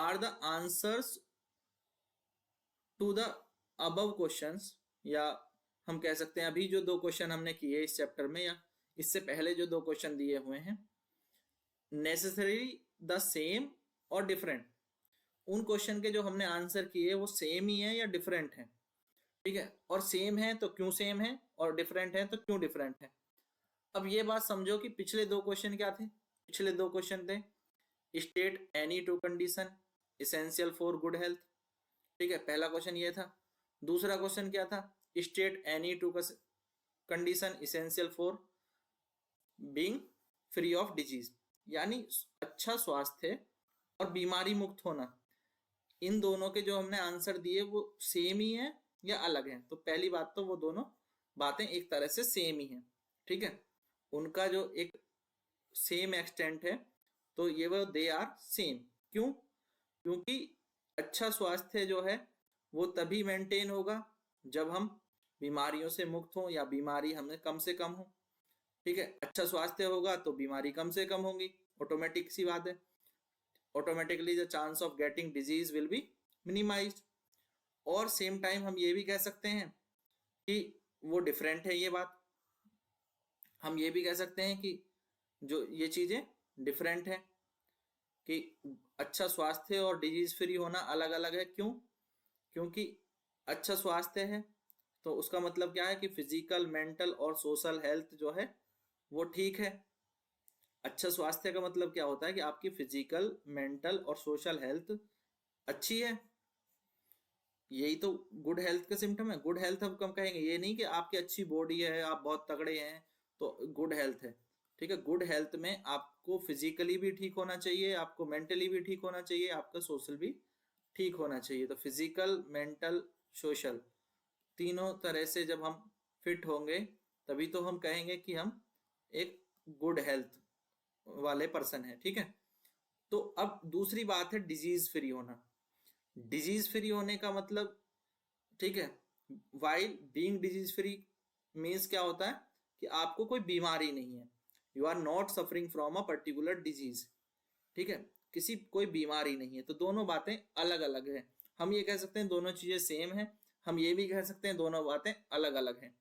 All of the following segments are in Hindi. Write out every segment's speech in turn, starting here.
Are the answers to the above questions, या हम कह सकते हैं अभी जो दो क्वेश्चन हमने किए इस चैप्टर में या इससे पहले जो दो क्वेश्चन दिए हुए हैं, नेसेसरी द सेम और डिफरेंट, उन क्वेश्चन के जो हमने आंसर किए वो सेम ही है या डिफरेंट है, ठीक है। और सेम है तो क्यों सेम है, और डिफरेंट है तो क्यों डिफरेंट है। अब ये बात समझो कि पिछले दो क्वेश्चन क्या थे, पिछले दो क्वेश्चन थे state any two condition essential for good health, ठीक है, पहला क्वेश्चन ये था। दूसरा क्वेश्चन क्या था, state any two condition essential for being free of disease, यानी अच्छा स्वास्थ्य और बीमारी मुक्त होना। इन दोनों के जो हमने आंसर दिए वो सेम ही है या अलग है। तो पहली बात तो वो दोनों बातें एक तरह से सेम ही हैं, ठीक है, उनका जो एक सेम एक्सटेंट है, तो ये वो दे आर सेम। क्यों? क्योंकि अच्छा स्वास्थ्य जो है वो तभी मेंटेन होगा जब हम बीमारियों से मुक्त हों या बीमारी हमें कम से कम हो, ठीक है। अच्छा स्वास्थ्य होगा तो बीमारी कम से कम होगी, ऑटोमेटिक सी बात है। Automatically the chance of getting disease will be minimised. और सेम टाइम हम ये भी कह सकते हैं कि वो डिफरेंट है, ये बात हम ये भी कह सकते हैं कि जो ये चीजें डिफरेंट है, कि अच्छा स्वास्थ्य और डिजीज फ्री होना अलग अलग है। क्यों? क्योंकि अच्छा स्वास्थ्य है तो उसका मतलब क्या है कि फिजिकल, मेंटल और सोशल हेल्थ जो है वो ठीक है। अच्छा स्वास्थ्य का मतलब क्या होता है कि आपकी फिजिकल, मेंटल और सोशल हेल्थ अच्छी है। यही तो गुड हेल्थ का सिम्टम है। गुड हेल्थ हम कम कहेंगे, ये नहीं कि आपकी अच्छी बॉडी है, आप बहुत तगड़े हैं तो गुड हेल्थ है, ठीक है। गुड हेल्थ में आपको फिजिकली भी ठीक होना चाहिए, आपको मेंटली भी ठीक होना चाहिए, आपका सोशल भी ठीक होना चाहिए। तो फिजिकल, मेंटल, सोशल तीनों तरह से जब हम फिट होंगे तभी तो हम कहेंगे कि हम एक गुड हेल्थ वाले पर्सन है, ठीक है। तो अब दूसरी बात है डिजीज फ्री होना। डिजीज फ्री होने का मतलब, ठीक है, while being disease free means क्या होता है कि आपको कोई बीमारी नहीं है, you are not suffering from a particular disease, ठीक है, किसी कोई बीमारी नहीं है। तो दोनों बातें अलग अलग है। हम ये कह सकते हैं दोनों चीजें सेम है, हम ये भी कह सकते हैं दोनों बातें अलग अलग हैं,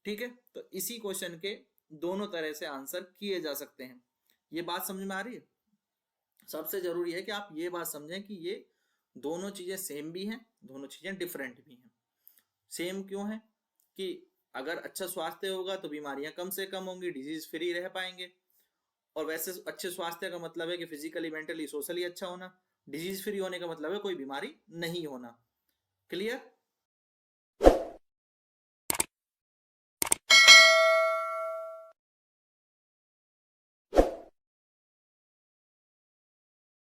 ठीक है। तो इसी क्वेश्चन के दोनों तरह से आंसर किए जा सकते हैं। ये बात समझ में आ रही है? सबसे जरूरी है कि आप ये बात समझें कि ये दोनों चीजें सेम भी हैं, दोनों चीजें डिफरेंट भी हैं। सेम क्यों है कि अगर अच्छा स्वास्थ्य होगा तो बीमारियां कम से कम होंगी, डिजीज फ्री रह पाएंगे। और वैसे अच्छे स्वास्थ्य का मतलब है कि फिजिकली, मेंटली, सोशली अच्छा होना। डिजीज फ्री होने का मतलब है कोई बीमारी नहीं होना। क्लियर?